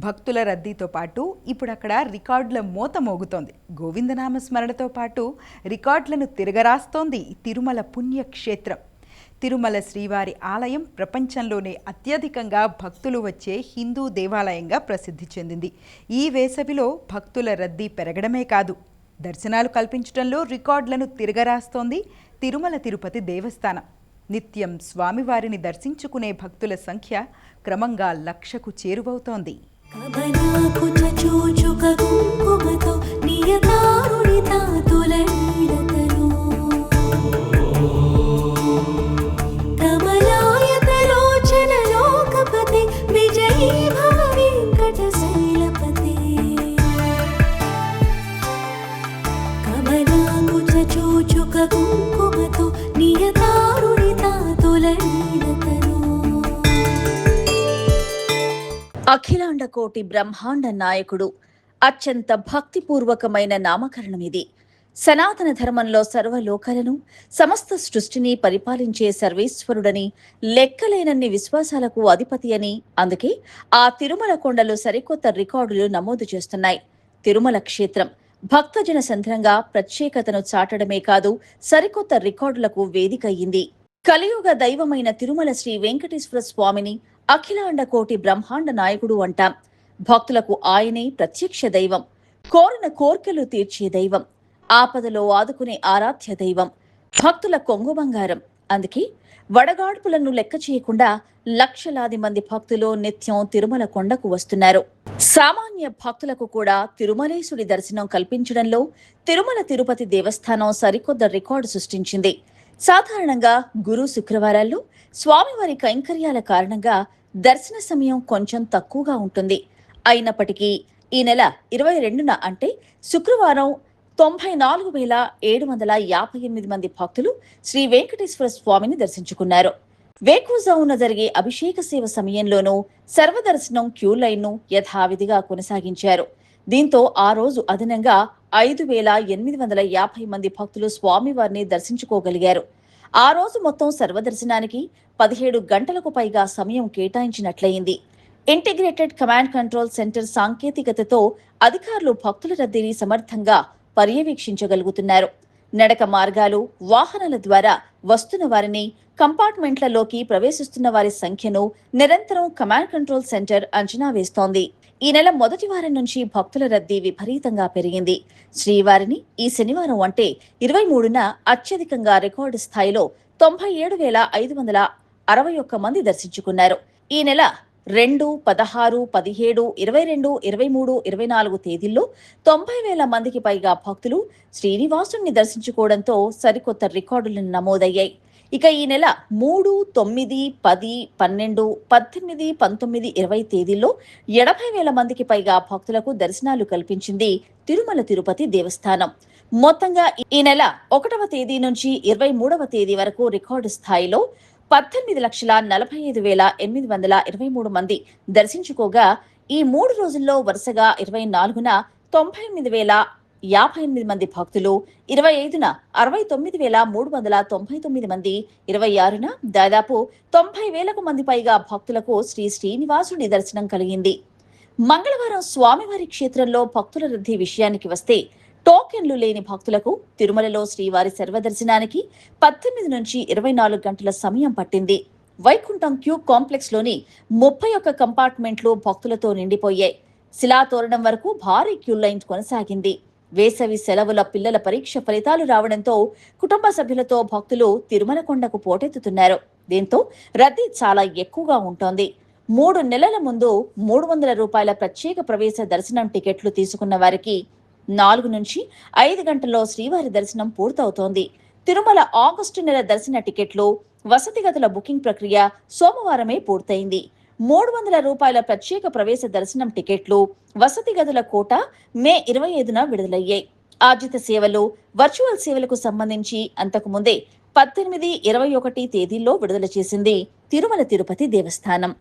భక్తుల రద్దీతో పాటు ఇప్పుడు అక్కడ రికార్డుల మోత మోగుతోంది. గోవిందనామ స్మరణతో పాటు రికార్డులను తిరగరాస్తోంది తిరుమల పుణ్యక్షేత్రం. తిరుమల శ్రీవారి ఆలయం ప్రపంచంలోనే అత్యధికంగా భక్తులు వచ్చే హిందూ దేవాలయంగా ప్రసిద్ధి చెందింది. ఈ వేసవిలో భక్తుల రద్దీ పెరగడమే కాదు, దర్శనాలు కల్పించడంలో రికార్డులను తిరగరాస్తోంది తిరుమల తిరుపతి దేవస్థానం. నిత్యం స్వామివారిని దర్శించుకునే భక్తుల సంఖ్య క్రమంగా 1,00,000కు చేరువవుతోంది. అఖిలాండ కోటి బ్రహ్మాండ నాయకుడు అత్యంత భక్తిపూర్వకమైన నామకరణం ఇది. సనాతన ధర్మంలో సర్వలోకాలను సమస్త సృష్టిని పరిపాలించే సర్వేశ్వరుడని, లెక్కలేనన్ని విశ్వాసాలకు అధిపతి అని, అందుకే ఆ తిరుమల కొండలు సరికొత్త రికార్డులు నమోదు చేస్తున్నాయి. తిరుమల క్షేత్రం భక్తజన సంద్రంగా ప్రత్యేకతను చాటడమే కాదు, సరికొత్త రికార్డులకు వేదిక అయ్యింది. కలియుగ దైవమైన తిరుమల శ్రీ వెంకటేశ్వర స్వామిని అఖిలాండ కోటి బ్రహ్మాండ నాయకుడు అంటాం. భక్తులకు ఆయనే ప్రత్యక్ష దైవం, కోరిన కోర్కెలు తీర్చే దైవం, ఆపదలో ఆదుకునే ఆరాధ్య దైవం, భక్తుల కొంగు బంగారం. అందుకే వడగాడ్పులను లెక్క చేయకుండా లక్షలాది మంది భక్తులు నిత్యం తిరుమల కొండకు వస్తున్నారు. సామాన్య భక్తులకు కూడా తిరుమలేశుడి దర్శనం కల్పించడంలో తిరుమల తిరుపతి దేవస్థానం సరికొత్త రికార్డు సృష్టించింది. సాధారణంగా గురు శుక్రవారాల్లో స్వామివారి కైంకర్యాల కారణంగా దర్శన సమయం కొంచెం తక్కువగా ఉంటుంది. అయినప్పటికీ ఈ నెల 22న అంటే శుక్రవారం 94,758 మంది భక్తులు శ్రీ వెంకటేశ్వర స్వామిని దర్శించుకున్నారు. వేకువజామున జరిగే అభిషేక సేవ సమయంలోనూ సర్వదర్శనం క్యూ లైన్ను యథావిధిగా కొనసాగించారు. దీంతో ఆ రోజు అదనంగా 5,850 మంది భక్తులు స్వామివారిని దర్శించుకోగలిగారు. ఆ రోజు మొత్తం సర్వదర్శనానికి 17 గంటలకు పైగా సమయం కేటాయించినట్లయింది. ఇంటిగ్రేటెడ్ కమాండ్ కంట్రోల్ సెంటర్ సాంకేతికతతో అధికారులు భక్తుల రద్దీని సమర్థంగా పర్యవేక్షించగలుగుతున్నారు. నడక మార్గాలు, వాహనాల ద్వారా వస్తున్న వారిని, కంపార్ట్మెంట్లలోకి ప్రవేశిస్తున్న వారి సంఖ్యను నిరంతరం కమాండ్ కంట్రోల్ సెంటర్ అంచనా వేస్తోంది. ఈ నెల మొదటి వారం నుంచి భక్తుల రద్దీ విపరీతంగా పెరిగింది. శ్రీవారిని ఈ శనివారం అంటే 23న అత్యధికంగా రికార్డు స్థాయిలో 97,561 మంది దర్శించుకున్నారు. ఈ నెల 2, 16, 17, 22, 23, 24 తేదీల్లో 90,000 మందికి పైగా భక్తులు శ్రీనివాసుని దర్శించుకోవడంతో సరికొత్త రికార్డులు నమోదయ్యాయి. ఇక ఈ నెల 3, 9, 10, 12, 18, 19, 20 తేదీల్లో 80,000 మందికి పైగా భక్తులకు దర్శనాలు కల్పించింది తిరుమల తిరుపతి దేవస్థానం. మొత్తంగా ఈ నెల 1వ తేదీ నుంచి 23వ తేదీ వరకు రికార్డు స్థాయిలో 18,45,823 మంది దర్శించుకోగా, ఈ 3 రోజుల్లో వరుసగా 24న 98,058 మంది భక్తులు, 25న 69,399 మంది, 26న దాదాపు 90,000 మంది పైగా భక్తులకు శ్రీ శ్రీనివాసుడి దర్శనం కలిగింది. మంగళవారం స్వామివారి క్షేత్రంలో భక్తుల రద్దీ విషయానికి వస్తే, టోకెన్లు లేని భక్తులకు తిరుమలలో శ్రీవారి సర్వదర్శనానికి 18 నుంచి 24 గంటల సమయం పట్టింది. వైకుంఠం క్యూ కాంప్లెక్స్ లోని 31 కంపార్ట్మెంట్లు భక్తులతో నిండిపోయాయి. శిలాతోరణం వరకు భారీ క్యూ లైన్ కొనసాగింది. వేసవి సెలవుల పిల్లల పరీక్ష ఫలితాలు రావడంతో కుటుంబ సభ్యులతో భక్తులు తిరుమల కొండకు పోటెత్తుతున్నారు. దీంతో రద్దీ చాలా ఎక్కువగా ఉంటోంది. 3 నెలల ముందు 300 రూపాయల ప్రత్యేక ప్రవేశ దర్శనం టికెట్లు తీసుకున్న వారికి 4 నుంచి 5 గంటల్లో శ్రీవారి దర్శనం పూర్తవుతోంది. తిరుమల ఆగస్టు నెల దర్శన టికెట్లు, వసతి గదుల బుకింగ్ ప్రక్రియ సోమవారమే పూర్తయింది. 300 రూపాయల ప్రత్యేక ప్రవేశ దర్శనం టికెట్లు, వసతి గదుల కోట మే 25న విడుదలయ్యాయి. ఆర్జిత సేవలు, వర్చువల్ సేవలకు సంబంధించి అంతకుముందే 18, 21 తేదీల్లో విడుదల చేసింది తిరుమల తిరుపతి దేవస్థానం.